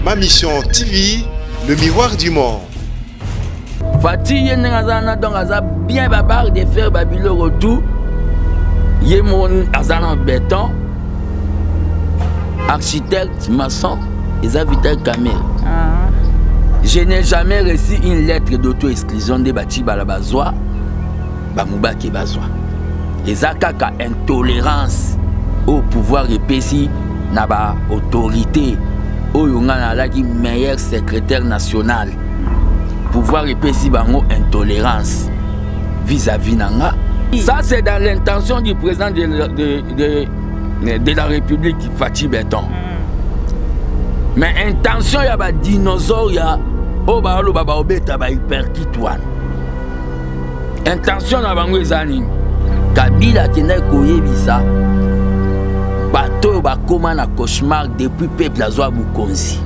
Ma mission TV, le miroir du monde. Fatih Yenengazana donc aza bien babar de faire babilo retour. Yemon azana en béton. Architecte, maçon, et Vital Kamel. Je n'ai jamais reçu une lettre d'auto-exclusion de Bati Balabazwa, Bamoubaki Bazwa. Et Zakaka intolérance au pouvoir épaissi, naba autorité, au yongana laki meilleur secrétaire national. Pouvoir épaissi bango intolérance vis-à-vis nanga. Ça c'est dans l'intention du président de la République Fatih Béton. Mais intention ya ba dinosaure ya o ba lo baba obeta ba hyperkitwan. Intention na bango ezani. Kabila kena koyebisa bato ba koma na cauchemar depuis peuple azwa bukonzi.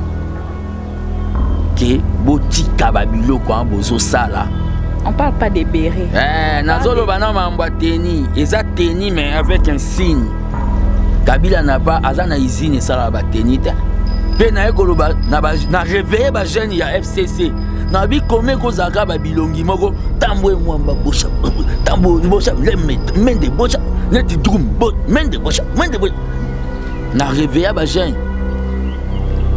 Que botika babilo kwa bozo sala. On parle pas des bérets. Nazolo bana mamba teni, eza teni mais avec un signe. Kabila n'a pas azana usine sala ba tenita. Pe na ekoloba na réveiller ba jeune ya FCC. Na bi kome ko zaka ba bilongi moko tambo mwamba bosha. Tambo bosha mende bosha. Neti drum bot mende bosha. Mende bosha. Na réveiller ba jeune.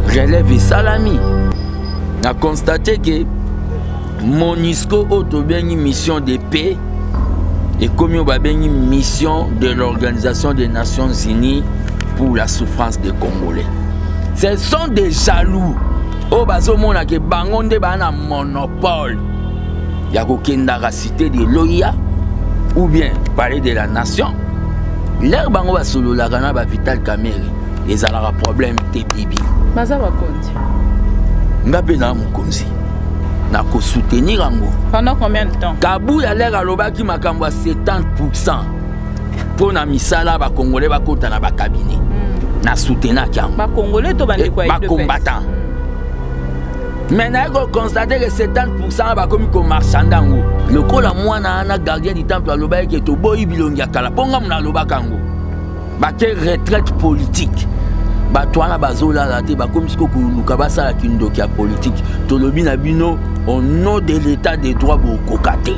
Relève salami. Na constaté que Monisco a une mission de paix et comme il y a une mission de l'Organisation des Nations Unies pour la souffrance des Congolais. Ce sont des jaloux. Au bazomo na ke bangonde bana monopole. Il y a aucune cité de l'OIA ou bien parler de la nation. L'air bango ba solo la gana ba Vital Kamel. Les alara problème te bibi. Baza ba konti. Ngape na mukonzi. Na ko soutenir ango. Pendant combien de temps? Kabou ya l'air alobaki makambo 70% pour na misala ba congolais ba kota na ba cabinet. Na soutenir kango. Ba congolais to bande quoi? Ba combattant. Mais na ko constater que 70% ba komi ko marchandango. Lokola mwana na gardien du temple alobaki to boyi bilongi ya kala ponga mna alobaka ango. Ba ke retraite politique. Batwana bazola la te bakomi siko kuluka basala kindoki ya politique tolobi na bino au nom de l'état des droits bokokate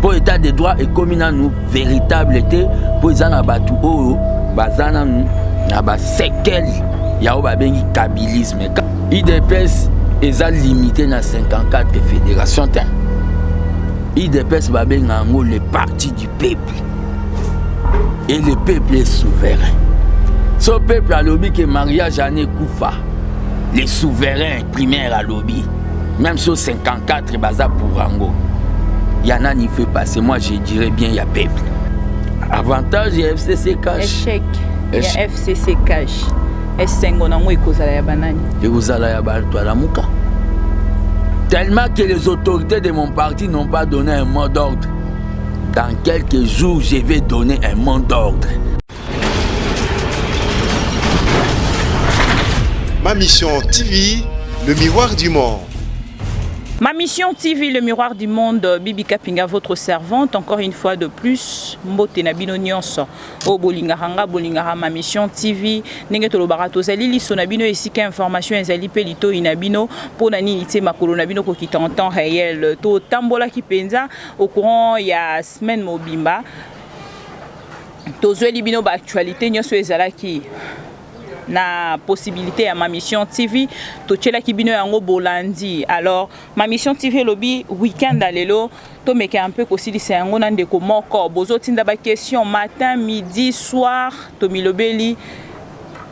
pour l'état des droits et comme nous véritable été pour ezana batu oyo bazana na ba sekel ya ba bengi kabilisme IDPS eza limité na 54 fédérations te IDPS ba benga ngo le parti du peuple et le peuple est souverain. Ce peuple a lobby que mariage année Koufa, les souverains primaires à lobby, même sur 54 baza pour Rango. Yana n'y fait passer, moi je dirais bien il y a peuple. Avantage il y a FCC cash. Échec. Il y a FCC cash. Esengo na ngwe kozala ya banani. Et vous allez à Baltoa Muka. Tellement que les autorités de mon parti n'ont pas donné un mot d'ordre. Dans quelques jours, je vais donner un mot d'ordre. Ma mission TV, le miroir du monde. Ma mission TV, le miroir du monde, Bibi Kapinga, votre servante, encore une fois de plus, Mbote Nabino Nyonso, O Bolingahanga, Bolingara, ma mission TV, Nengetolo Barato Zali, Liso Nabino, et si information, Zali Pelito, Inabino, pour Nani, Makolo Nabino, qui est en temps réel, To Tambola Kipenza, au courant, il y a semaine Mobimba, Tozo Libino, actualité, Nyonso Ezalaki. Na possibilité à ma mission TV to tchela kibino yango bolandi alors ma mission TV lobby week-end alelo to meke un peu aussi c'est yango na ndeko moko bozo tinda ba question matin midi soir to milobeli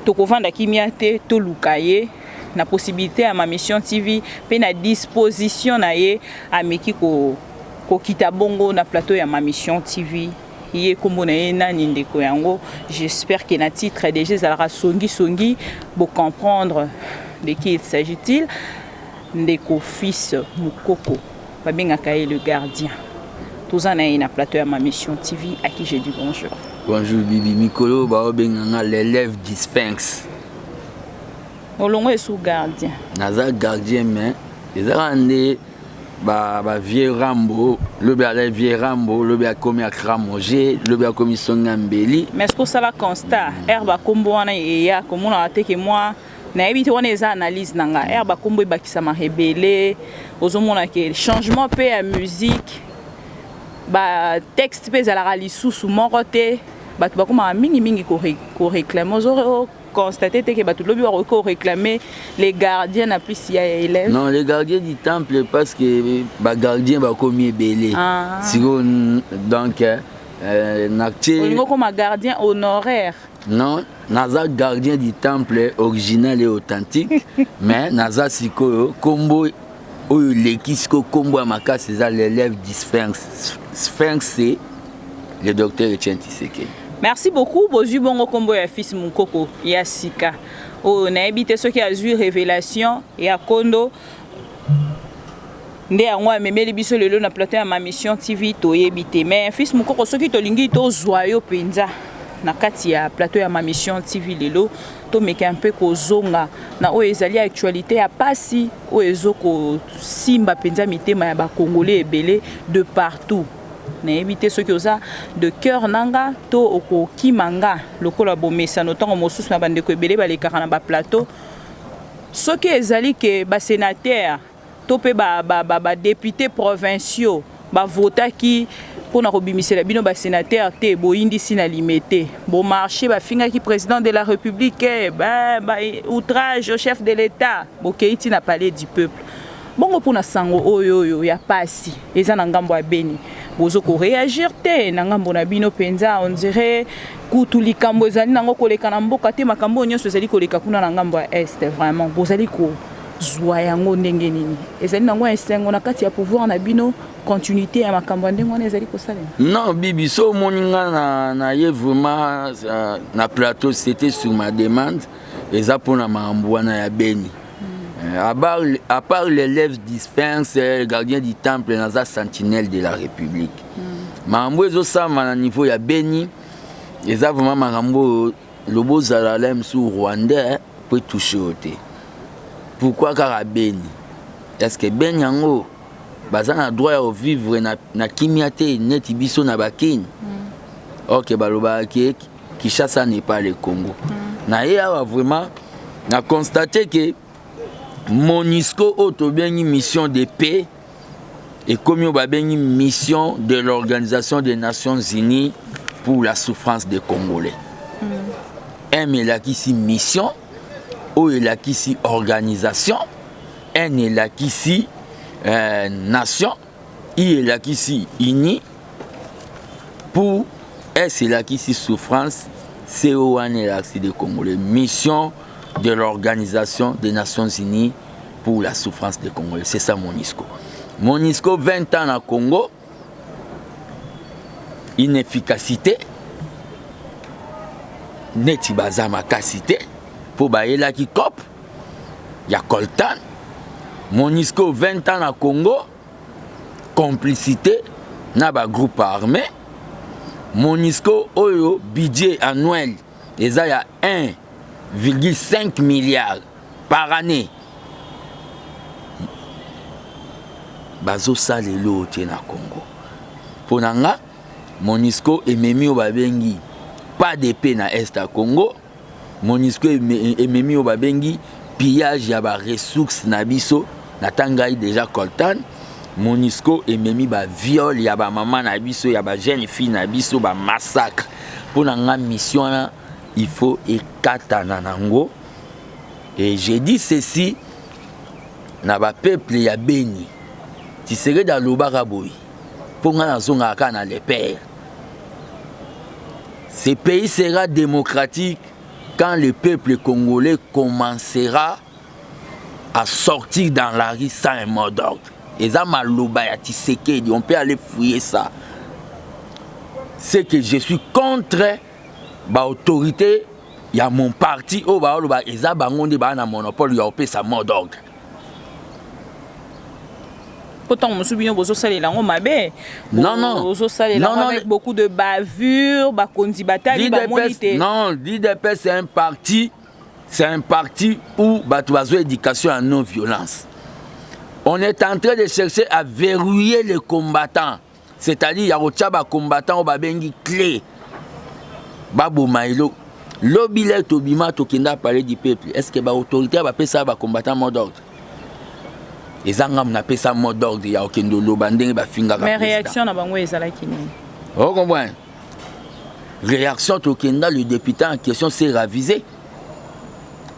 to kovanda kimiate to lukaye na possibilité à ma mission TV pe na disposition na ye ameki ko kita bongo na plateau ya ma mission TV. J'espère que na titre déjà ça songi pour comprendre de qui il s'agit-il. Ndeko fils Mukoko babengaka le gardien. Tous en a plateau à ma mission TV à qui j'ai dit bonjour. Bonjour Bibi Mikolo babenganga l'élève du Sphinx. Olongo est sous gardien. Naza gardien mais les arandés ba vieux Rambo, le vieux Rambo, le a commis à Cramoger, le a commis son Ngambeli. Mais est-ce que ça la constat? Herba Komboana et ya comme on a été que moi nayebi te wana eza analyse na nga ere bakombo ebakisama rebele ozomona ke changement mpe ya musique batexte mpe ezalaka lisusu moko te bato bakomaka mingimingi koréclame ozoconstate te ke bato lobi bakoki koréclame les gardiens na plisi ya élève. Non, les gardiens du temple parce que bagardien bakomi ebele siko donc olingo koma gardien honoraire. Non, naza gardien du temple original et authentique mais naza sikoyo kombo oyo leki siko kombo ya makasi eza l'élève du Sphinx. Sphinx c'est le docteur Etienne Tshisekedi. Merci beaucoup bozwi bongo kombo ya fils Mukoko ya sika oyo nayebi te soki azwi révélation ya kondo nde yango amemeli biso lelo na plateau ya Mission TV toyebi te mais fils Mukoko soki tolingi tozwa yo mpenza na kati ya plateau ya Mission TV lelo tomeka un peu kozonga na oyo ezali actualité ya pasi oyo ezokosimba mpenza mitema ya bakongolais ebele de partout. nayebi te soki oza de cœur nanga to okokimanga lokola bomesano ntango mosusu na bandeko ebele balekaka na baplateau soki ezali ke basénateur to mpe badéputé provinciaux bavotaki mpona kobimisela bino basénateur te boyindisi na limité bomarché bafingaki président de la république outrage au chef de l'état bokei ti na palais du peuple bongo mpona sango oyo ya pasi eza na ngambo ya Beni bozo ko réagir te na ngambo na bino penza on dirait kutu likambo ezali nango koleka na mboka te makambo nyonso ezali koleka kuna na ngambo ya est vraiment bozali ko zwa yango ndenge nini ezali nango esengo na kati ya pouvoir na bino continuité ya makambo ndenge wana ezali kosalela. Non bibi so moninga na ye vraiment na plateau c'était sur ma demande eza pona makambo wana ya Beni. À part l'élève dispense, le gardien du temple, naza sentinelle de la République. Mambo ezo sama na niveau ya Beni, eza vraiment makambo lobo zalalem sur Rwanda peut toucher au thé. Pourquoi car Beni? Est-ce que Beni yango baza na droit à vivre na kimiate neti biso na bakini? OK baloba ki Kinshasa n'est pas le Congo. Na ye awa vraiment na constaté que MONUSCO autobengi mission de paix et comme on bengi mission de l'Organisation des Nations Unies pour la souffrance des Congolais. M est là qui si mission, O est là qui si organisation, N est là qui si nation, I est là qui si uni pour S est là qui si souffrance, CO est là qui des Congolais. Mission de l'Organisation des Nations Unies pour la souffrance des Congolais. C'est ça MONUSCO. MONUSCO, 20 ans à Congo, inefficacité, netibaza makasité, pour bailler la qui cop, ya coltan. MONUSCO, 20 ans à Congo, complicité, naba groupe armé. MONUSCO, oyo, budget annuel, et ça y a 1,5 milliard par année. Bazo salelo tie na Congo. Ponanga MONUSCO ememi o babengi pas de paix na est à Congo. MONUSCO ememi o babengi pillage ya ba ressources na biso na tangai déjà coltan. MONUSCO ememi ba viol ya ba maman na biso ya ba jeune fille na biso ba massacre. Ponanga mission na il faut ekatana nango. Et j'ai dit ceci na ba peuple ya Beni. Tu serais dans le baraboui pour nga nazonga kana le père. Ce pays sera démocratique quand le peuple congolais commencera à sortir dans la rue sans un mot d'ordre. Et ça maloba ya Tshisekedi, on peut aller fouiller ça. C'est que je suis contre l'autorité, il y a mon parti, oh bah bah et ça bangonde ba na monopole ya opé sa mot d'ordre. Pourtant monsieur bino bozo salela ngo mabe. Non bozo salela avec beaucoup de bavures, ba kondi batali ba monité. Non, l'IDPS c'est un parti où batu bazo éducation à non violence. On est en train de chercher à verrouiller les combattants. C'est-à-dire, il y a des combattants qui ont des clés. Babo Maïlo. L'obile tobima tokenda parler du peuple. Est-ce que ba autorité va faire ça ba combattant mot d'ordre? Les angam na pesa mot d'ordre ya okendo lobandenge ba finga ka. Mais réaction na bango ezalaki nini? Oh comprends. Réaction tokenda le député en question s'est ravisé.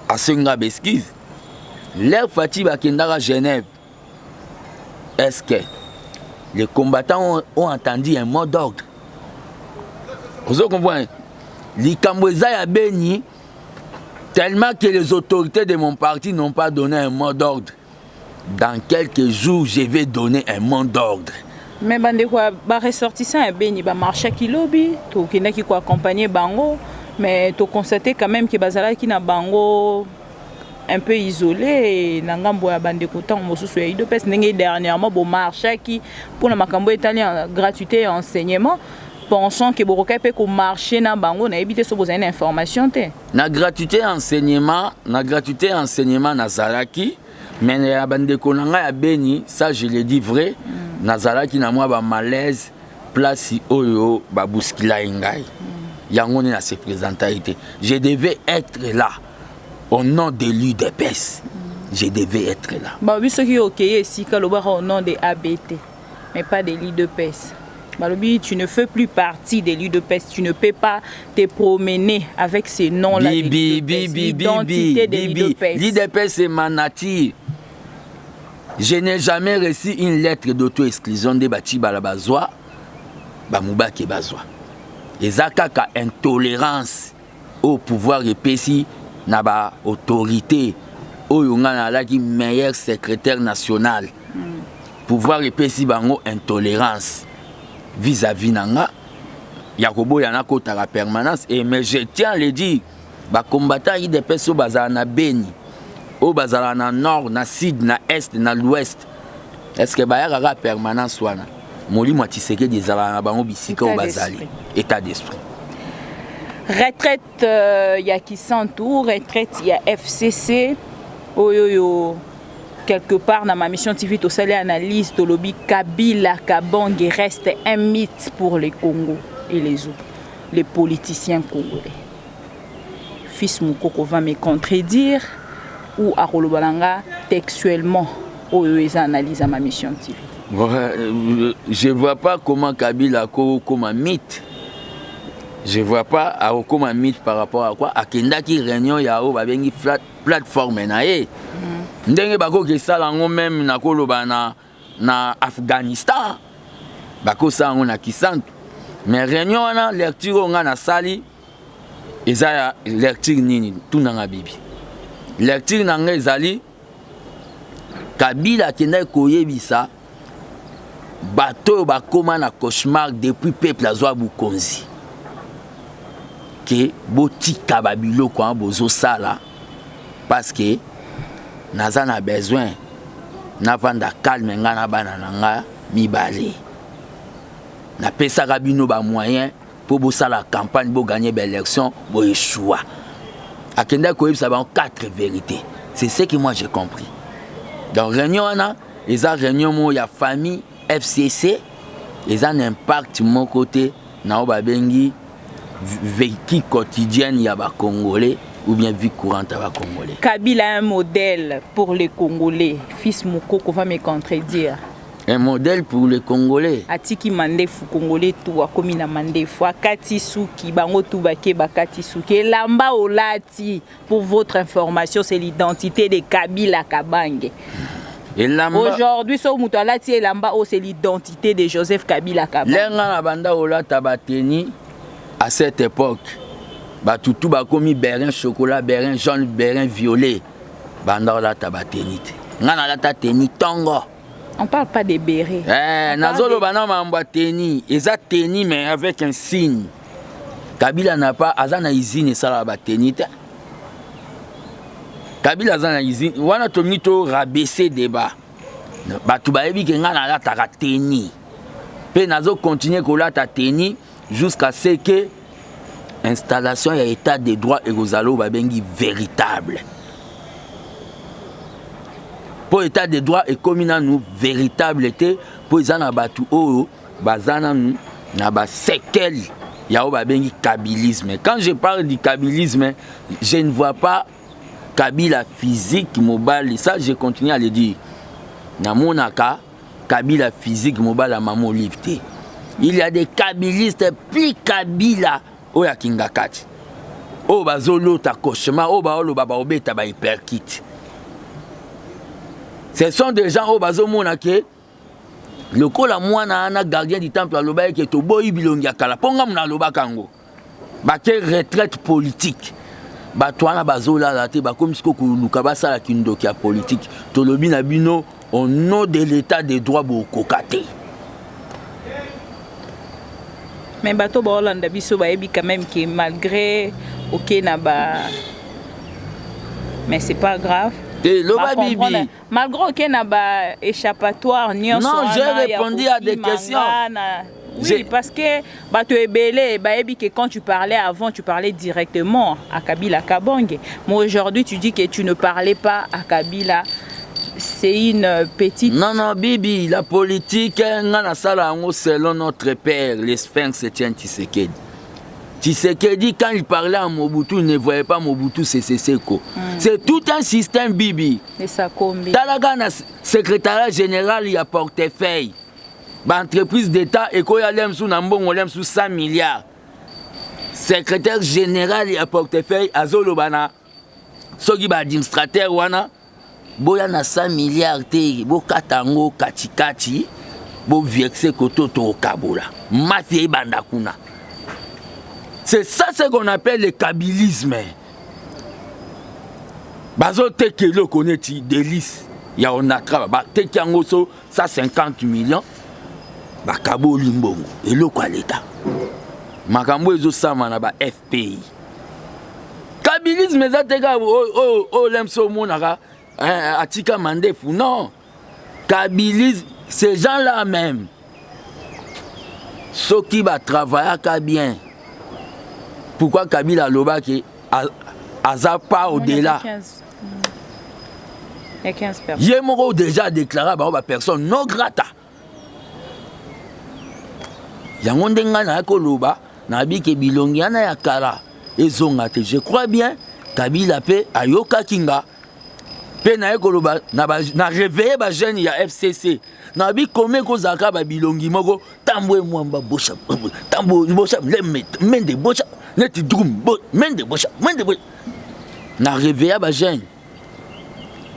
À Senga Besquive. L'air Fatih bakenda à Genève. Est-ce que les combattants ont entendu un mot d'ordre? Vous comprenez? Likamboza ya Beni, tellement que les autorités de mon parti n'ont pas donné un mot d'ordre. Dans quelques jours, je vais donner un mot d'ordre. Mais bande quoi, ba ressortissant à Beni, ba marché qui lobby, to kenda qui ko accompagner bango, mais to constater quand même que bazala qui na bango un peu isolé na ngambo ya bande ko tant mosusu ya ido pes ndenge dernièrement bo marché qui pour na makambo italien gratuité et enseignement. Pensons que Boroka peut marcher dans bango na éviter so besoin d'information té. Na gratuité enseignement Nazaraki, mais na bande ko nanga ya Beni, ça je le dis vrai, Nazaraki na moi ba malaise place oyo ba buskila ngai. Yango na se présenter. Je devais être là au nom de l'UDPS. Je devais être là. Ba biso ki okeye sika lo ba au nom de ABT, mais pas de l'UDPS. Balobi, tu ne fais plus partie de l'UDPS, tu ne peux pas te promener avec ces noms-là. L'identité de l'UDPS. L'UDPS, c'est ma nature. Je n'ai jamais reçu une lettre d'auto-exclusion de Bati Balabazoa, Bamouba Kebazoa. Et Zakaka, intolérance au pouvoir épais, n'a autorité, au Yongana Laki, meilleur secrétaire national. Pouvoir épais, bango intolérance. Vis-à-vis nanga Yakobo yana kota la permanence et mais je tiens à le dire ba combattant IDPS au bazar na Beni au bazar na nord na sud na est na l'ouest est-ce que ba ya la permanence wana moli mwatiseke des ala na bango bisika au bazali état d'esprit retraite ya Kisantu retraite ya FCC oyoyo quelque part dans ma mission TV, tu as l'analyse de lobby Kabila Kabange reste un mythe pour les Congos et les autres, les politiciens congolais. Fils Moukoko va me contredire ou à Rolobalanga textuellement où ils analysent à ma mission TV. Je ne vois pas comment Kabila comme un mythe. Je ne vois pas comme un mythe par rapport à quoi. À Kendaki réunion yao babengi plateforme nae. Ndenge bako ke sala ngo même na koloba na Afghanistan. Bako sa ngo na Kisantu. Mais réunion na lecture nga na sali eza lecture nini tout na bibi. Lecture na nga ezali Kabila kenda koyebisa bato bakoma na cauchemar depuis peuple azwa Bukonzi. Que botika babilo kwa bozo sala parce que naza na besoin na vanda calme nga na bana nanga mibale na pesa rabino ba moyen pour bossa la campagne pour gagner belle élection pour échouer akenda ko yebisa ba 4 vérités c'est ce que moi j'ai compris dans réunion na les réunion mo ya famille FCC les un impact mon côté na ba bengi véhicule quotidienne ya ba Congolais ou bien vie courante à ba Congolais. Kabila est un modèle pour les Congolais. Fils Moukoko va me contredire. Un modèle pour les Congolais. Atiki mandefu Congolais tout a commis na mandefu akati suki bango tout bake bakati suki lamba olati pour votre information c'est l'identité de Kabila Kabange. Aujourd'hui so muto alati lamba c'est l'identité de Joseph Kabila Kabange. Lenga na banda olata bateni à cette époque. Batutu bakomi berin chocolat, berin jaune, berin violet. Banda la tabatenite. Ngana la tateni tongo. On parle pas de bérets. Nazolo bana mamba teni, eza teni mais avec un signe. Kabila n'a pas azana izine sala batenite. Kabila azana izine, wana tomito rabaisser débat. Batu baebi ke ngana la tarateni. Pe nazo continuer ko la tateni jusqu'à ce que installation et état de droit et Rosalo babengi véritable. Pour état de droit et communal nous véritable était pour les anabatu o bazana nous na ba sekel il y a un kabylisme. Quand je parle du kabylisme, je ne vois pas Kabila physique mobile. Ça, je continue à le dire. Dans mon cas, Kabila physique mobile à maman lifté. Il y a des kabylistes plus Kabila au Yakingakati. Au bazolo ta cauchemar, au baolo baba obeta ba hyperkit. Ce sont des gens au bazo monake. Le kola mwana ana gardien du temple à loba qui est au boy bilongi akala. Ponga mna loba kango. Ba ke retraite politique. Ba toana bazola la te ba comme siko kuluka ba sala kindoki ya politique. To lobi na bino au nom de l'état des droits bo kokate. Mais bato ba Hollande biso ba yebi quand même que malgré ok naba mais c'est pas grave. Malgré ok naba échappatoire ni non, j'ai répondu à des questions. Oui, parce que bato ebele ba yebi que quand tu parlais avant, tu parlais directement à Kabila Kabonge. Mais aujourd'hui, tu dis que tu ne parlais pas à Kabila. C'est une petite... Non, Bibi, la politique, selon notre père, les sphinx Etienne Tshisekedi. Tshisekedi, quand il parlait à Mobutu, il ne voyait pas Mobutu, c'est Seko. C'est tout un système, Bibi. Et ça combien? Talaga, secrétariat général, il y a portefeuille. Entreprise d'État, et quand il y a sous 100 milliards. Secrétaire général, il y a portefeuille, Azolobana. Sogi administrateur, wana. Boya na 100 milliards te bo katango katikati bo vexé koto to kabola mafia banda kuna. C'est ça ce qu'on appelle le kabylisme. Bazo te ke lo koneti délice ya on a travail ba te kango so 150 millions ba kabo limbongo et lo kwa l'état. Makambo ezo sama na ba FPI. Kabylisme za te ga o lemso monaka Atika Mandefou, non. Kabylisme, ces gens-là même, ceux qui va travailler bien. Pourquoi Kabila Loba qui a pas au-delà? Il y a 15 personnes. Yemoro déjà déclaré par personne non grata. Yangondenga na Koloba, Nabi Kebilongi na Yakara, et Zongate. Je crois bien, Kabila pe Ayoka Kinga. Na réveillé ba jeune ya FCC na bi comme ko zaka ba bilongi moko tambwe mwamba bosha tambo bosha mende bosha net drum mende bosha na réveillé ba jeune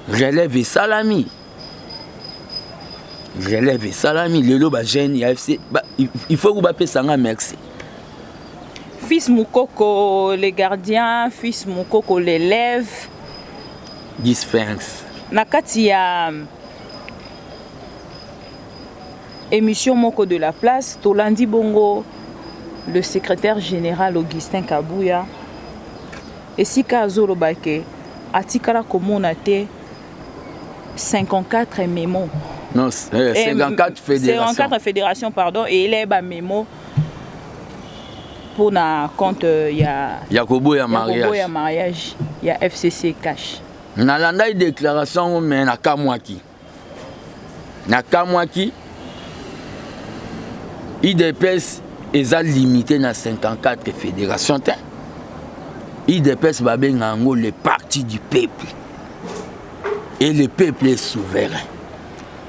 relève salami lelo ba jeune ya FC il faut que ba pesanga merci. Fils Moukoko les gardiens, fils Moukoko l'élève. Sphinx. Nakati ya émission Moko de la place, Tolandi Bongo, le secrétaire général Augustin Kabouya, et Sika Zolobake, Atikara Komonate, 54 mémos. Non, 54 fédérations. 54 fédérations, pardon, et il est un mémo pour na compte ya Yakoboya mariage. Il y a FCC Cash. Nalanda une déclaration mais na Kamwaki IDPS est limité na 54 fédérations. IDPS va bien en le parti du peuple et le peuple est souverain.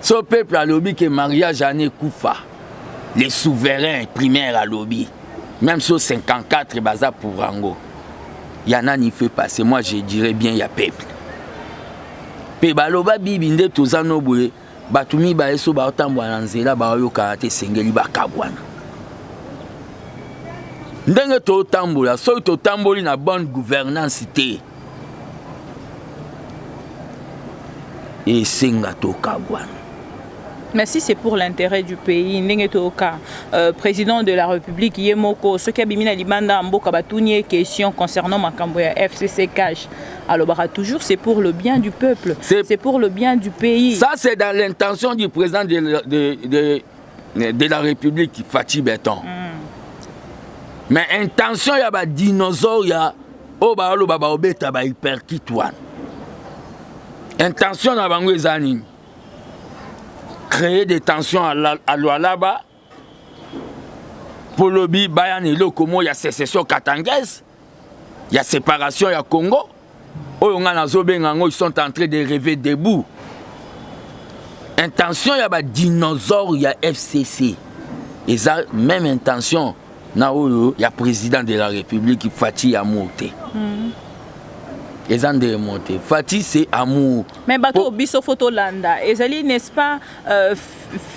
Ce peuple a lobby que mariage année Koufa, les souverains primaires à lobby, même sur 54 baza pour Rango. Il y en a n'y fait passer, moi je dirais bien il y a peuple. Pe baloba bibinde tozano boye batumi ba eso ba otambwa na nzela ba yo karate sengeli ba kabwana ndenge to tambola so to tamboli na bonne gouvernance te et senga to kabwana. Mais si c'est pour l'intérêt du pays, président de la République, Yemoko, ce qui a bimina libanda mboka batounie question concernant Makamboya FCC Cash. Alors toujours c'est pour le bien du peuple, c'est pour le bien du pays. Ça c'est dans l'intention du président de la République Fatih Béton. Mais intention ya ba dinosaure ya o ba lo baba obeta ba hyperkitwan. Intention na bango ezani créer des tensions à Lualaba Polobi, Bayan et Lokomo, il y a sécession katangaise, il y a séparation, il y a Congo. Ils sont en train de rêver debout. Intention, il y a des dinosaures, il y a FCC. Et ça, même intention, il y a le président de la République, Fatih Amouté. Ils ont démonté. Fatih, c'est amour. Mais bateau biso photo landa. Ezali, n'est-ce pas,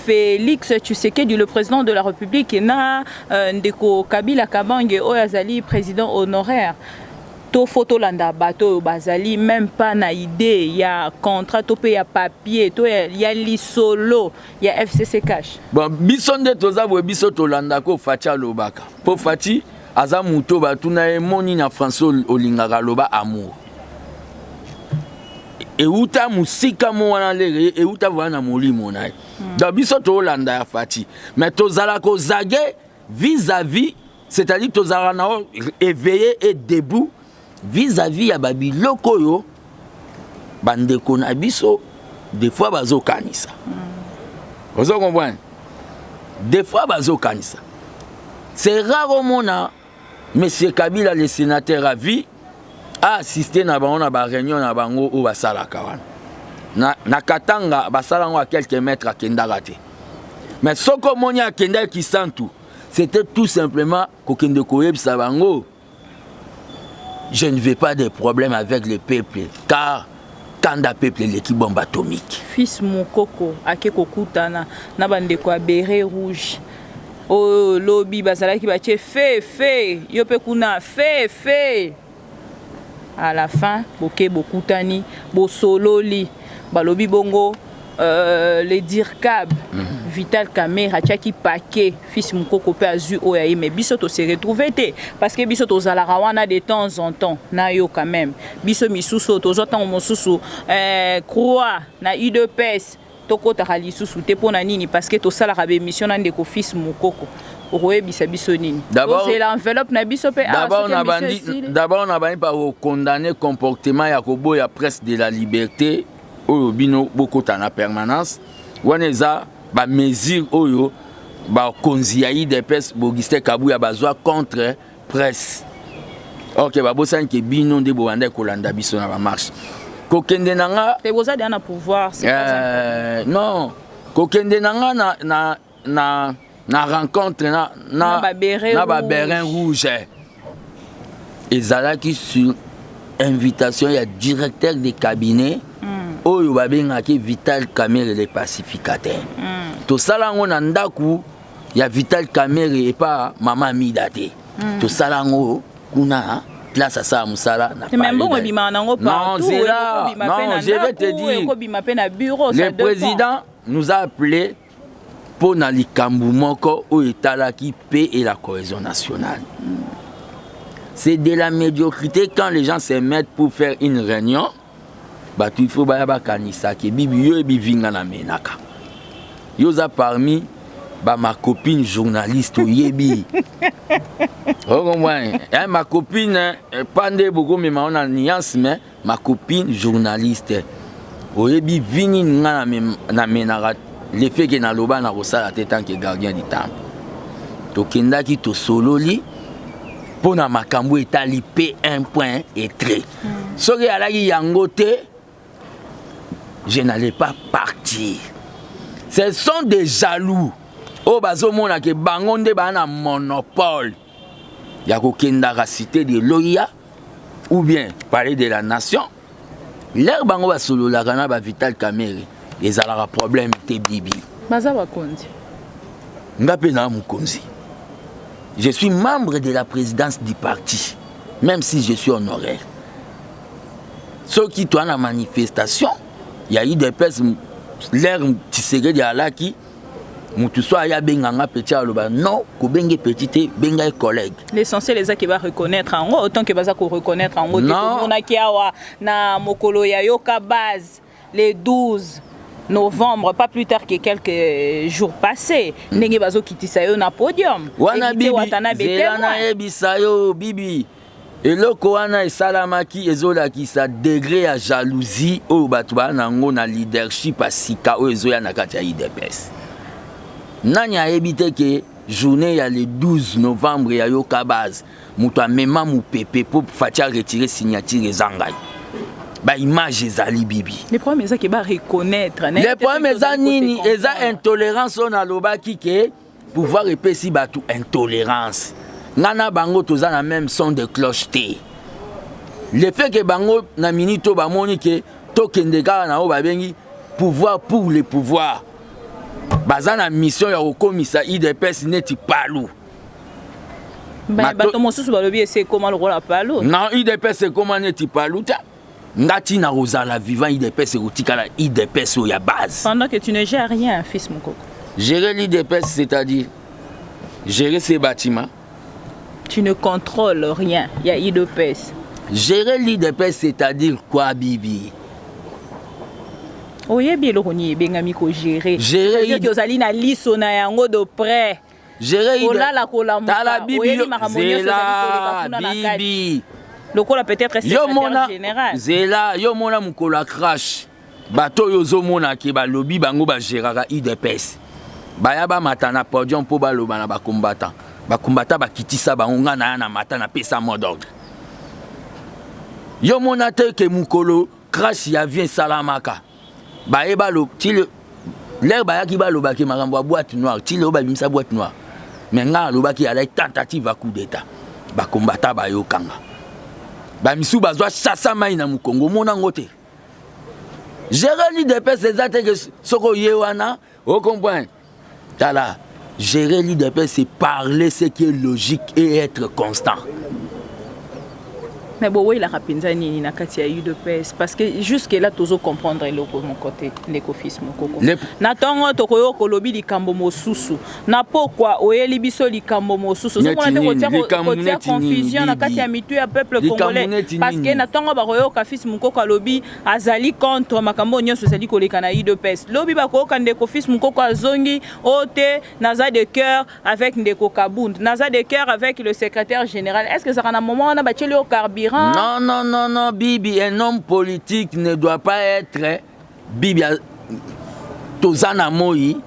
Félix Tshisekedi, le président de la République, na ndeko Kabila Kabange, Oyazali, président honoraire. To photo landa bateau bazali, même pas na idée. Il y a contrat, il y a papier, il y a l'isolo, il y a FCC cash. Bon, biso de toza bo biso to landa ko Fatih Lobaka. Pour Fatih, azamuto batuna e moni na François Olingaka loba amour. Et uta musika mwana lere et uta wana molimo na. Donc biso to Hollanda ya Fati. Mais tozala ko zage vis-à-vis, c'est-à-dire tozala na éveillé et debout vis-à-vis ya babiloko yo bandeko na biso des fois bazo kanisa. Vous comprenez? Des fois bazo kanisa. C'est rare au mona monsieur Kabila le sénateur à vie a assisté na ba réunion na bango ou basala kawana na Katanga basala ngo à quelques mètres à Kendarate. Mais ce que monia à Kendar qui sent tout, c'était tout simplement kokende koyebisa bango je ne veux pas de problème avec le peuple car tant de peuple l'équipe bombe atomique. Fils Mokoko akeko kutana na bandeko a béret rouge. Oh lobby basala ki bache fait yope kuna fait. À la fin, boké bokutani, bo sololi, balobi bongo, les dirkab, Vital Kamera, tchaki paquet, fils Mukoko pe azu oyaye, mais bisoto se retrouvé parce que bisoto zalarawana de temps en temps, na yo quand même, biso misuso, tozotan mosusu, croix, na UDPS, toko tarali susu, te pona nini, parce que to salarabe mission nan de ko fils Mukoko. D'abord, c'est l'enveloppe na biso pe. D'abord, on a bani par condamner comportement ya kobo ya presse de la liberté oyo bino beaucoup en permanence. Waneza ba mesure oyo ba konziayi de presse Augustin Kabouya bazwa contre presse. OK, ba bosan ke bino de bobanda kolanda biso na ba marche. Kokende nanga te boza de na pouvoir, c'est pas non, kokende nanga na rencontre na bérin rouge ezalaki sur invitation ya directeur de cabinet oyo babengaki Vital Kamerhe le pacificateur to salango na ndaku ya Vital Kamerhe et pas maman Midate to salango kuna place à ça musala na non c'est là non je vais te dire le président nous a appelé pour na likambu moko o etalaki paix et la cohésion nationale. C'est de la médiocrité quand les gens se mettent pour faire une réunion. Bah il faut ba kanisa ke bibi yo bi vinga na menaka. Yoza parmi ba ma copine journaliste oyebi. Oh comprends? Ma copine pande beaucoup mais on a nuance mais ma copine journaliste oyebi vingi na menaka. Le fait que na loba na rosala tant que gardien du temple. To kendaki to sololi pour na makambo etali p un point et trait. Soki alaki yangote, je n'allais pas partir. Ce sont des jaloux. O bazomona ke bangonde ba na monopole. Ya ko kendaka cité de Loya ou bien parler de la nation. L'air bango ba solola kana ba Vital Kamerhe. Les alara problème te bibi. Mazawa Kondi. Ngapena Mukonzi. Je suis membre de la présidence du parti, même si je suis honoraire. Ceux qui sont à la manifestation, il y a eu des personnes, l'air Tshisekedi alaki, Mutuso ya benganga petit aloba non, ko benge petit benga collègue. L'essentiel les qui va reconnaître en haut autant que baza ko reconnaître en haut on a ki awa na mokolo ya yoka base les 12 novembre, pas plus tard que quelques jours passés, ndenge bazo kitisa yo na podium. Wana bibi, zelana ebisa yo bibi. Eloko wana esalamaki ezolaki sa degré ya jalousie oyo bato banango na leadership asika oyo ezoya na kati ya IDPS. Nani ayebi te ke journée ya le 12 novembre ya yoka base mutu amema mupepe pour fatia retirer signature ezangai ba image ezali bibi les problèmes ça qui va reconnaître les problèmes eza nini eza intolérance on alobaki ke pouvoir epesi batu intolérance ngana bango toza na même son de cloche te le fait que bango na minito bamoni ke tokende kaka na o babengi pouvoir pour le pouvoir baza na mission ya kokomisa IDPS neti palu bato mosusu balobi ese koma lokola palu non IDPS ekoma neti palu ta ngati na kozala vivant IDPS ekotikala IDPS ya base pendant que tu ne gères rien fils Mukoko. Gérer l'IDPS c'est-à-dire gérer ces bâtiments. Tu ne contrôles rien, il y a IDPS. Gérer l'IDPS c'est-à-dire quoi bibi? Oyebi elokoni ebengami ko gérer. Gérer IDPS ozali na liso na yango de près. Gérer IDPS. Tala bibi zela bibi. Lokola peut-être secrétaire général. Zela yo mona mukola crash. Bato yo zo mona ke ba lobby bango ba gérera IDPS. Baya ba matana podium po ba loba na ba combattant. Ba combattant ba kitisa ba onga na matana pesa mot d'ordre. Yo mona te ke mukolo crash ya vient salamaka. Ba e ba lo ti l'air ba ya ki ba loba ke makambo a boîte noire, ti lo ba bimisa boîte noire. Mais nga loba ki ala tentative à coup d'état. Ba combattant ba yo kanga. Ba misu bazwa chassa mai na mukongo mona ngote. Gérer l'IDPS c'est que soko yewana, vous comprenez? Tala, gérer l'IDPS c'est parler ce qui est logique et être constant. Mais bon, oui, la rapinza ni na kati ya UDPS parce que jusque là tozo comprendre le mon côté les fils mon koko. Na tongo tokoyo kolobi likambo mosusu. Na pourquoi oyeli biso likambo mosusu. So mona te kotia confusion na kati ya mitu ya peuple congolais parce que na tongo ba koyo ka fils mon koko lobi azali contre makambo nyonso zali koleka na UDPS. Lobi ba koyo ndeko fils mon koko azongi ote naza de cœur avec ndeko Kabund. Naza de cœur avec le secrétaire général. Est-ce que ça na moment na ba tcheli au carburant? Non, Bibi, un homme politique ne doit pas être Bibi, Tozana Moï,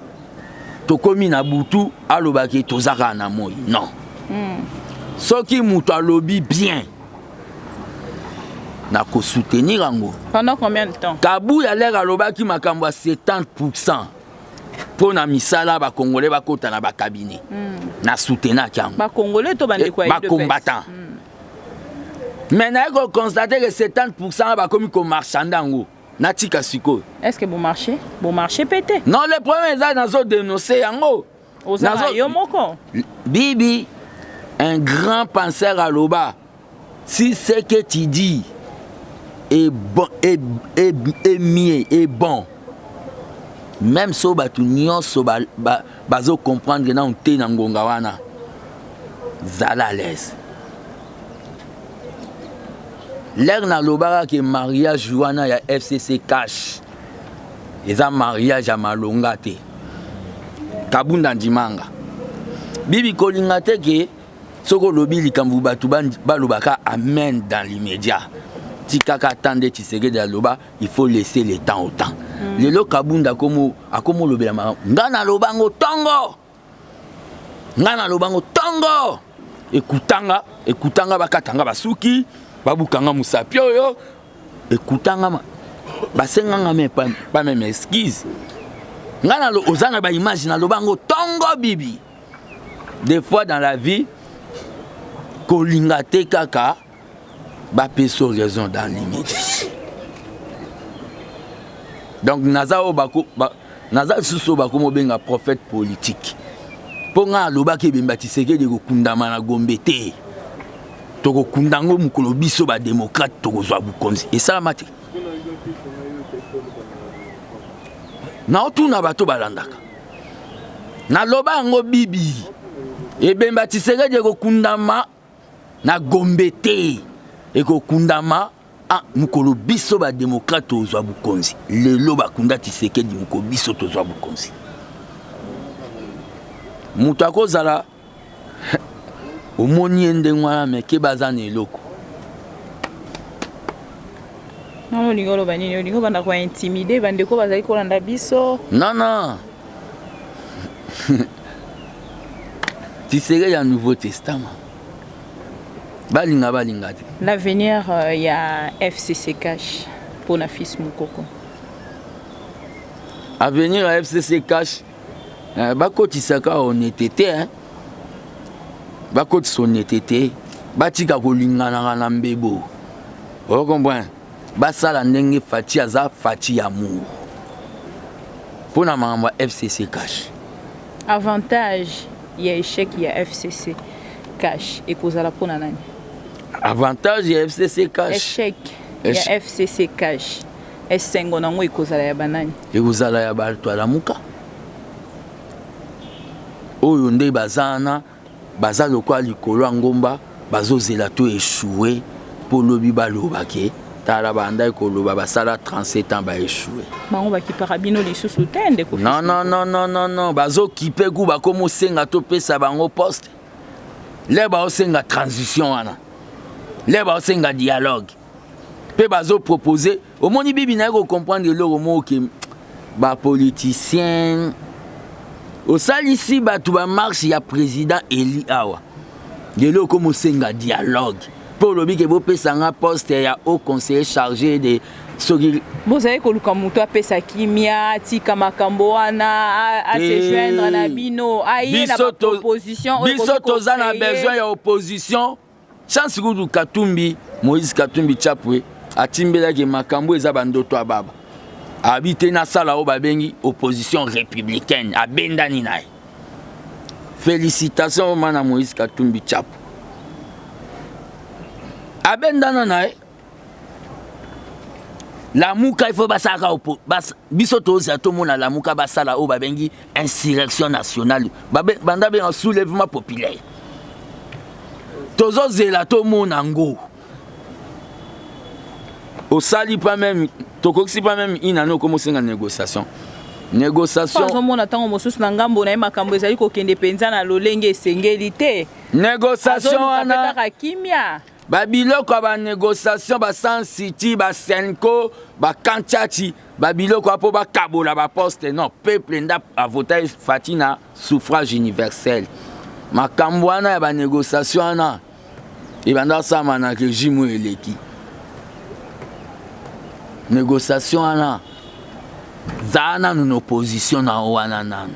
Tokomi Nabutu, Alobaki, Tozara Namoï. Non. Ce qui m'a lobby bien, n'a qu'à soutenir Ango. Pendant combien de temps? Kabou y a l'air à Lobaki Makamba 70%. Pour na misala ba Congolais ba kota na ba cabinet. Na soutenir Kango. Ba Congolais to bande quoi? Ba combattant. Maintenant, on constate que 70% va comme marchandant. Natika siko. Est-ce que bon marché pété? Non, les problèmes sont dans les dénoncés en haut. Bibi, un grand penseur à l'oba. Si ce que tu dis est bon, est mieux, est bon. Même si on va comprendre que nous sommes dans Ngongawana. Zala l'aise. L'air na lobara que mariage wana ya FCC cash. Eza mariage ya malonga te. Kabunda ndimanga. Bibi kolinga te ke soko lobi likambu batu balobaka amen dans l'immédiat. Tikaka attendre Tshisekedi ya loba, il faut laisser le temps au temps. Lelo Kabunda akomo lobela ma. Ngana lobango tongo. Ngana lobango tongo. Ekutanga bakatanga basuki. Babukanga musapio yo ekutanga basenganga me pas même esquisse ngana lo ozana ba image na lobango tongo bibi des fois dans la vie kolinga te kaka ba peso raison dans l'immédiat donc naza suso bako mobenga prophète politique ponga lobaki bembatiseke de kokundama na Gombe te toko kundango mukolo biso ba démocrate toko zwa bukonzi et ça mate na otuna bato balandaka na loba ngo bibi e bemba Tshisekedi de kokundama na Gombe te e kokundama mukolo biso ba démocrate to zwa bukonzi lelo bakunda Tshisekedi mukolo biso to zwa bukonzi mutako zala omoni ndengwana meke bazana eloko non lingolo banini lingo banda ko intimider bandeko bazali ko landa biso non tisere ya Nouveau Testament balinga te. L'avenir ya FCC Cash pour na fils Mukoko. Avenir à FCC Cash bakotisaka honnêteté hein. Bakotisa honnêteté batika kolingana na mbebo. Vous comprenez? Basala ndenge fati aza fati amour. Pour na mama FCC Cash. Avantage ya échec ya FCC Cash et kozala pona nani? Avantage ya FCC Cash. Échec ya FCC Cash. Esengo nango ekozala ya banani? Ekozala ya bato alamuka. Oyo nde bazana baza lokwa likolo ngomba bazozela to échouer pour lobi balobake. Tala banda ekoloba basala 37 ans ba échouer. Bango bakipaka bino lisusu tende ko. Non, bazo kipe ku bakomo senga to pesa bango poste. Le ba osenga transition wana. Le ba osenga dialogue. Pe bazo proposer au moni bibi na ko comprendre le mot que ba politicien au salisi ba tu ba marche ya président Eli Awa. De lo comme osenga dialogue. Pour le bique beau pesanga poste ya au conseiller chargé de soki. Vous avez koluka muto apesa kimia tika makambo wana a se joindre na bino aye na opposition biso toza na besoin ya opposition chance kudu Katumbi Moïse Katumbi Chapwe atimbela ke makambo eza bandoto ababa habité na sala o babengi opposition républicaine abendani nae. Félicitations au mana Moïse Katumbi Chapwe abendana nae. La mouka il faut basaka biso toza to mona la mouka basala o babengi insurrection nationale banda be un soulèvement populaire tozo zela to mona ngo au sali pas même tokoksi pas même inano comme senga négociation pas mona tango mosusu na ngambo na makambo ezali ko kende penza na lolenge esengeli te négociation wana kimia babiloko ba négociation ba San City ba Senko ba Kanchati babiloko apo ba kabola ba poste non peuple nda a voté fatina suffrage universel makambo wana ya ba négociation wana ibanda sama na régime eleki négociation wana zana nous opposition na wana nanu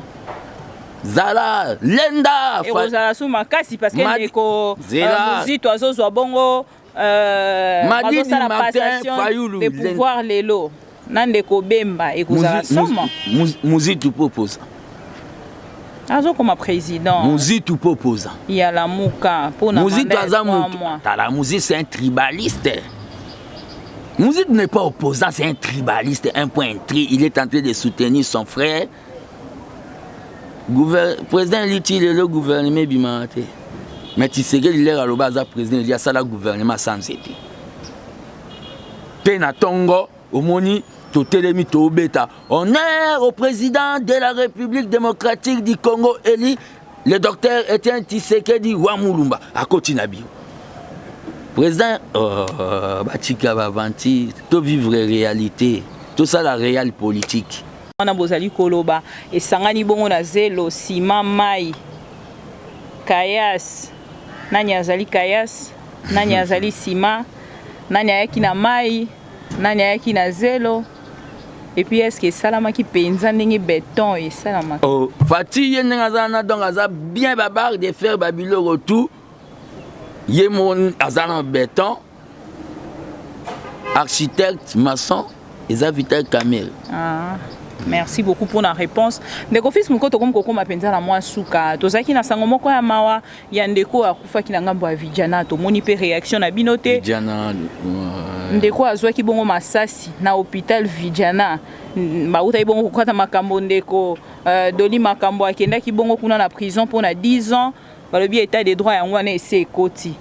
Zala lenda et Rosala sous makasi parce que neko muzito azozwa bongo Madini Martin Fayulu de pouvoir lelo nandeko bemba et Rosala soma muzito propose azo comme président muzito propose il y a la muka pour na muzito azamu la musique c'est un tribaliste. Muzito n'est pas opposant, c'est un tribaliste, un point tri, il est en train de soutenir son frère. Président Liti le gouvernement bimate. Mais tu sais que il est à l'obasa président il y a ça le gouvernement sans été. Pena Tongo au moni to telemi to beta. Honneur au président de la République démocratique du Congo élu le docteur Etienne Tshisekedi Wamulumba à Kotinabio. Président Batika Bavanti to vivre réalité. Tout ça la réelle politique. Wana bozali koloba esangani bongo na zelo sima mai kayas nani azali kayas nani azali sima nani ayaki na mai nani ayaki na zelo et puis est-ce que salama ki penza ndenge béton et salama oh fati yene ngazana donc aza bien babar de faire babilo retour yemon azana béton architecte maçon eza Vital Kamel. Merci beaucoup pour la réponse. Ndeko fils mukoto comme koko mapenza na mwa suka. Tozaki na sango moko ya mawa ya ndeko akufa ki na ngambo ya vijana to moni pe réaction na binote. Vijana ndeko azwaki bongo masasi na hôpital vijana. Bauta ibongo kokata makambo ndeko doli makambo akendaki bongo kuna na prison pour na 10 ans. Balobi état des droits ya ngwana ese ekoti.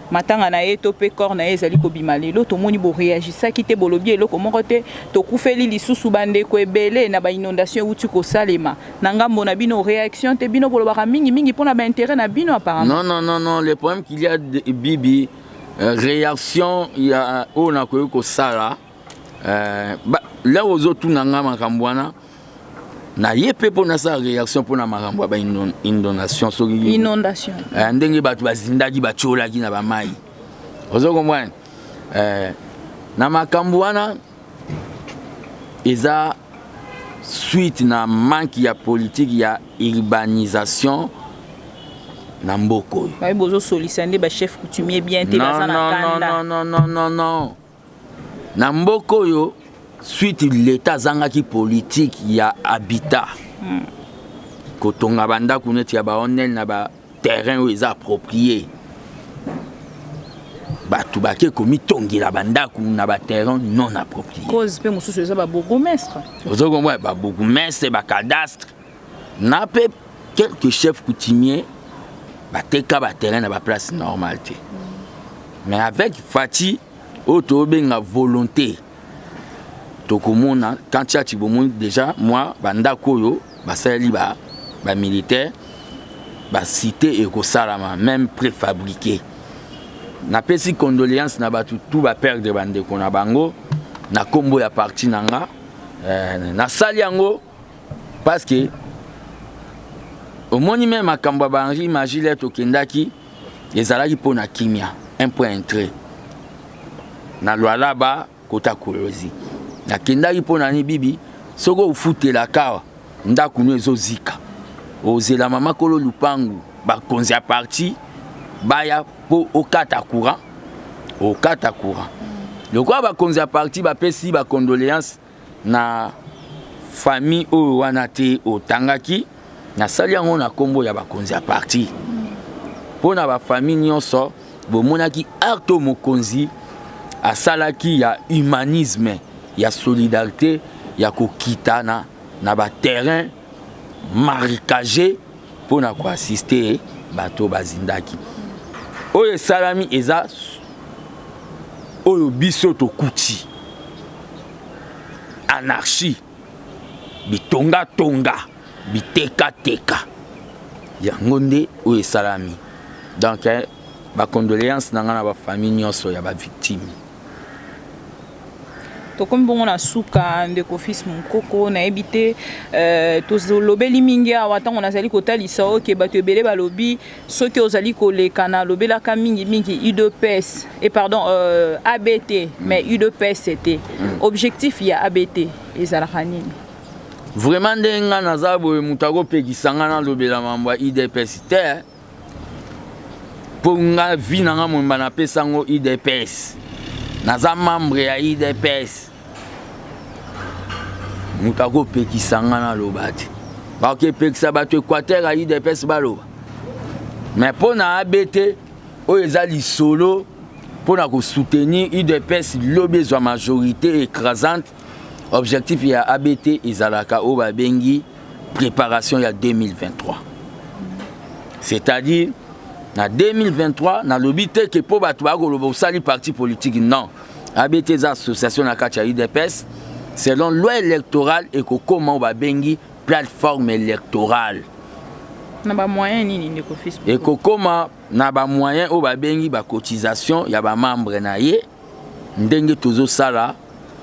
Matanga na ye to pe corps na ye ezali kobima lelo to moni bo réagissaki te bolobi eloko moko te to kufeli lisusu bandeko ebele na ba inondation euti ko salema na ngambo na bino réaction te bino bolobaka mingi pona ba intérêt na bino apparemment. Non, le problème qu'il y a bibi réaction il y a on a ko sala là aux autres na ngama kambwana na ye pe pour na sa réaction pour na makambo ba inondation so inondation ndenge batu bazindaki bacholaki na ba mai ozo comprendre na makambo wana eza suite na manque ya politique ya urbanisation na mboko ba bozo solliciter ba chef coutumier bien te bazana kanda non na mboko yo suite l'état zangaki politique ya habitat kotonga banda kuneti ya ba onel na ba terrain où ils approprié batu bake komi tongila banda kuna ba terrain non approprié cause pe mususu eza ba bourgmestre ozo moi ba bourgmestre ba cadastre na pe quelques chefs coutumiers ba teka ba terrain na ba place normale mais avec Fati auto benga volonté tokomona quand tu as déjà moi banda koyo basali ba militaire ba cité et ko salama même préfabriqué na pesi condoléances na batu tout ba perdre bande ko na bango na kombo ya parti nanga na sali yango parce que au moni même makambo ba Henri Magilette okendaki ezalaki pona kimia un point entrée na lwala ba kota kolozi na kendaki pona ni bibi soko ufutela kawa ndaku no ezozika ozela mama kolo lupangu ba konzi ya parti baya po okata courant le quoi ba konzi ya parti ba pesi ba condoléances na famille o wana te otangaki na sali yango na kombo ya ba konzi ya parti pona ba famille nyonso bomonaki acte mokonzi asalaki ya humanisme ya solidarité ya kokitana na ba terrain marécagé pona ko assister bato bazindaki oyo salami eza oyo biso tokuti anarchie bitonga biteka yango nde oyo salami donc ba condoléances na ngana ba famille nyonso ya ba victime tokomi bongo na suka ndeko fils mokoko nayebi te tozolobeli mingi awa ntango nazali kotalisa oke bato ebele balobi soki ozali koleka na lobelaka mingi UDPS et pardon ABT mais UDPS c'était objectif ya ABT ezalaka nini vraiment ndenga naza boye moto akopekisa nga na lobela mambo ya UDPS te mpo nga vi na nga momba napesa yango UDPS naza membre ya UDPS moto akopekisa nga na loba te bakopekisa bato Équateur ya UDPS baloba mais mpo na ABT oyo eza lisolo mpo na kosoutenir UDPS lobi ezwa majorité écrasante objectif ya ABT ezalaka oyo babengi préparation ya 2023 c'est-à-dire na 2023 na lobi te ke po bato bakoloba osali parti politique non ABT eza association na kati ya UDPS selon loi électorale ekokoma oyo babengi plateforme électorale na ba moyen nini ndeko fils ekokoma na ba moyen oyo babengi ba cotisation ya ba membre na ye ndenge tozosala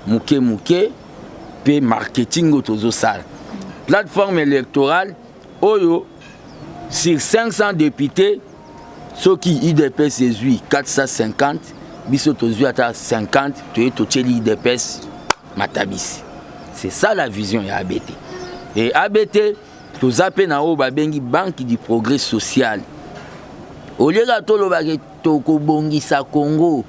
muke pe marketing tozosala plateforme électorale oyo sur 500 députés soki UDPS ezui 450 biso tozui ata 50 toye totieli UDPS matabisi c'est ça la vision ya ABT et ABT toza pe na oyo babengi banque du progrès social olieka tolobaki tokobongisa Congo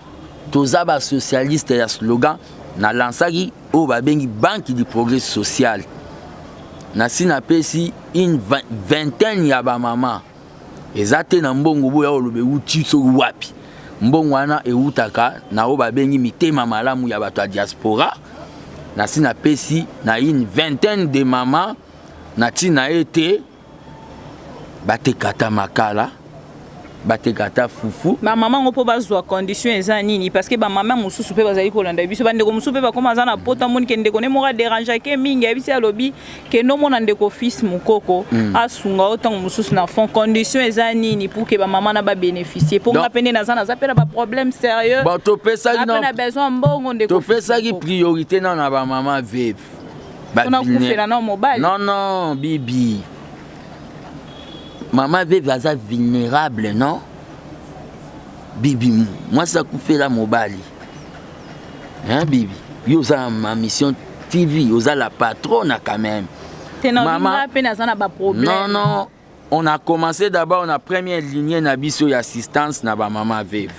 toza ba socialiste ya slogan na lansaki oyo babengi banque du progrès social nasi napesi une vingtaine ya bamama eza te na mbongo boya olobe uti soki wapi mbongo wana eutaka na oyo babengi mitema malamu ya bato ya diaspora nasi napesi na une vingtaine de mama na ntina ete batekata makala batekata fufu ba mama ngo po bazwa condition eza nini parce que ba mama mususu pe bazali kolanda biso bandeko mususu pe bakoma za na pota moni ke ndeko ne mora déranger ke mingi abisi alobi ke no mona ndeko fils mukoko asunga autant mususu na fond condition eza nini pour que ba mama na ba bénéficier pour nga pende na za pela ba problème sérieux bon to pesa na besoin mbongo ndeko to pesa ki priorité na ba mama veuve Non, non, Bibi. Maman Veve est vulnérable, non? Bibi, moi ça fait la mobile. Hein, Bibi? Yo ça ma mission TV, yo ça la patronne quand même. Maman, non, non. On a commencé d'abord, on a première lignée nabiso et assistance na ba maman Veve.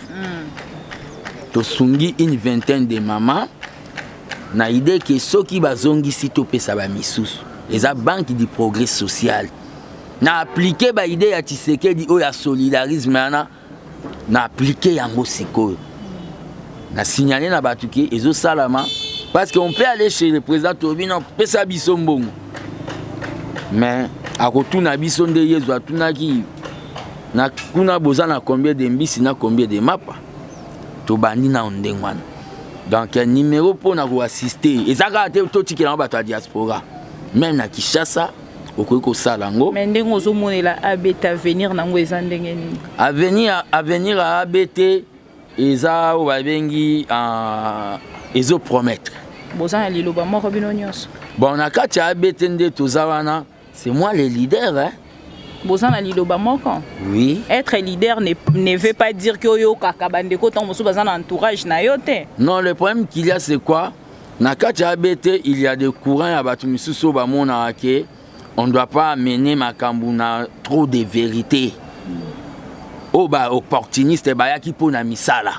To sungi une vingtaine de mamans. Na idée que ceux qui bazongi si topé ça ba misusu. Les banque du progrès social. Na appliqué ba idée ya Tshisekedi o ya solidarisme na appliqué yango sikoyo. Na signalé na batuki ezo salama parce qu'on peut aller chez le président Tobino pesa biso mbongo. Mais à côté na biso nde yezo atunaki na kuna boza na combien de mbisi na combien de mapa. To bandi na ondengwana. Donc un numéro pour nous assister. Et ça a été tout qui est la diaspora. Même na Kinshasa, au Koko Salango. Mais nous avons ABT avenir nango ezandengeni. Avenir à ABT eza obabengi ezo promettre. Bozan liloba moko bino nyonso. Bon na kati ABT nde tozawana, c'est moi le leader hein. Bozan liloba moko. Oui. Être leader ne veut pas dire que yo kakabande ko tant mosu bazan entourage na yote. Non, le problème qu'il y a c'est quoi? Na kati ABT, il y a des courants à batu misusu ba mona ke on ne doit pas amener makambu na trop de vérité. Oh bah opportuniste baya ki pona misala.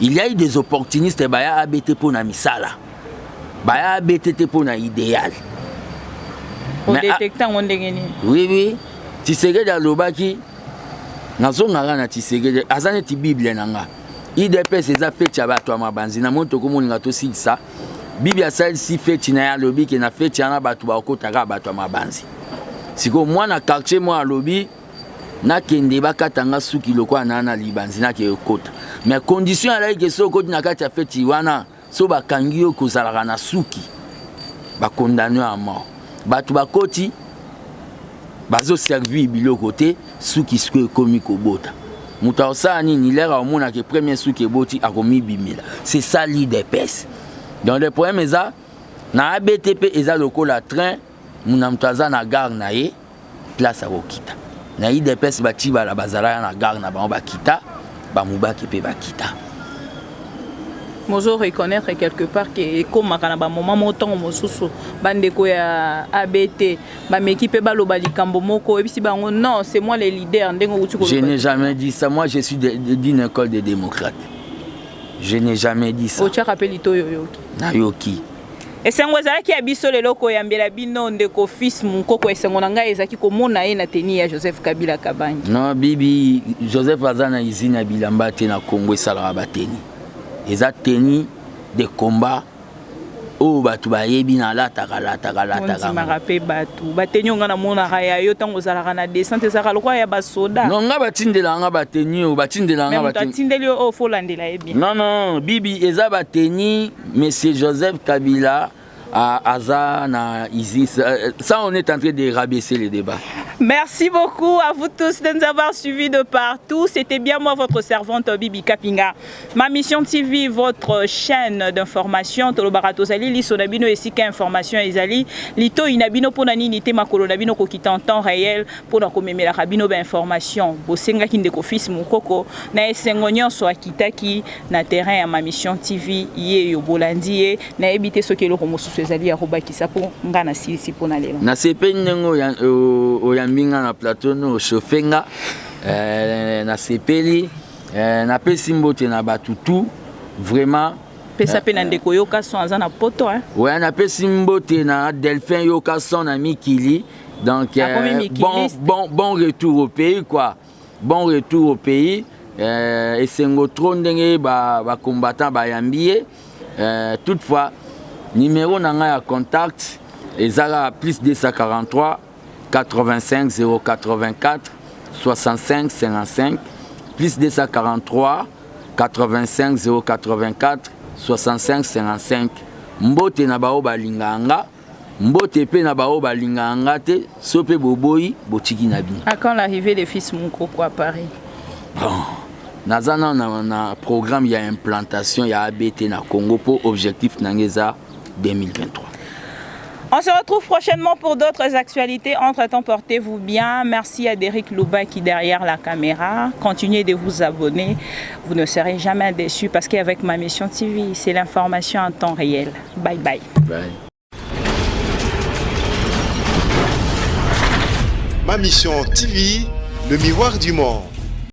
Il y a eu des opportunistes baya ABT pona misala. Baya ABT te pona idéal. Pour détecter on ndengeni. Oui oui. Tshisekedi alobaki nazongaka na Tshisekedi azane ti Bible nanga. IDPS eza feti ya bato ya mabanzi na moto komoninga tosilisa. Bible asalisi feti na ya lobi ke na feti yana bato bakotaka bato ya mabanzi. Siko mwana quartier mo alobi nakende bakatanga suki lokwa na libanzi na ke ekota. Mais condition ala ke so koti na kati ya feti wana so bakangi yo kozalaka na suki. Ba condamné à mort. Bato bakoti bazo servi biloko te suki siko ekomi kobota. Muta osani ni lera omona ke premier suki eboti akomi bimela. C'est ça l'IDPS. Dans le problème eza na ABTP eza lokola train muna mutaza na gare na ye place akokita. Na IDPS bati bala bazala na gare na bango bakita ba mubaki pe bakita. Mozo reconnaître quelque part que comme makana ba moment montant mosusu bandeko ya ABT ba m'équipe ba loba likambo moko et puis bango non c'est moi le leader ndengo utuko. Je n'ai jamais dit ça, moi je suis d'une école de démocrates. Je n'ai jamais dit ça. Ocha rappeli to yoyoki. Na yoki. Esengo ezalaki ya biso lelo koyambela bino ndeko fils mukoko esengo na ngai ezaki komona ye na teni ya Joseph Kabila Kabangi. Non bibi Joseph azana izina bilamba te na Congo esalaka bateni. Eza teni de combat o batu bayebi na lataka. On marape batu bateni nga na mona ya yo tango zalaka na descente ezaka lokwa ya basoda. Non nga batindela nga bateni o batindela nga bateni. Mais batindeli o folandela ebi. Non bibi eza bateni monsieur Joseph Kabila à Azana, Isis. Ça, on est en train de rabaisser les débats. Merci beaucoup à vous tous de nous avoir suivis de partout. C'était bien moi, votre servante Bibi Kapinga. Ma mission TV, votre chaîne d'information. Tolo barato zali, li sonabino et sika information ezali. Lito inabino pour nani nité ma kolonabino ko kita en temps réel pour na komeme la rabino ba information. Bosenga kindeko fils mukoko na esengonyo so akitaki na terrain ya ma mission TV ye yo bolandi na ebité so kelo ko ezali ya robakisa po ngana sisi pona lelo na sepe ndengo oyambinga na plateau no chauffenga na sepeli na pesi mbote na batutu vraiment pesa pe na ndeko yoka son azana poto hein ouais na pesi mbote na Delphin yoka son na Mikili donc bon retour au pays quoi bon retour au pays et sengo trop ndenge ba combattant ba yambié toutefois numéro nanga ya contact ezala plus 243 85 084 65 55 plus 243 85 084 65 55 mbote na bao balinganga mbote pe na bao balinganga te sope boboyi botiki na bino. À quand l'arrivée des fils Mukoko à Paris? Bon. Nazana na programme ya implantation ya ABT na Congo pour objectif nangeza 2023. On se retrouve prochainement pour d'autres actualités. Entre-temps, portez-vous bien. Merci à Derek Louba qui est derrière la caméra. Continuez de vous abonner. Vous ne serez jamais déçus parce qu'avec Ma Mission TV, c'est l'information en temps réel. Bye bye. Bye. Ma Mission TV, le miroir du monde.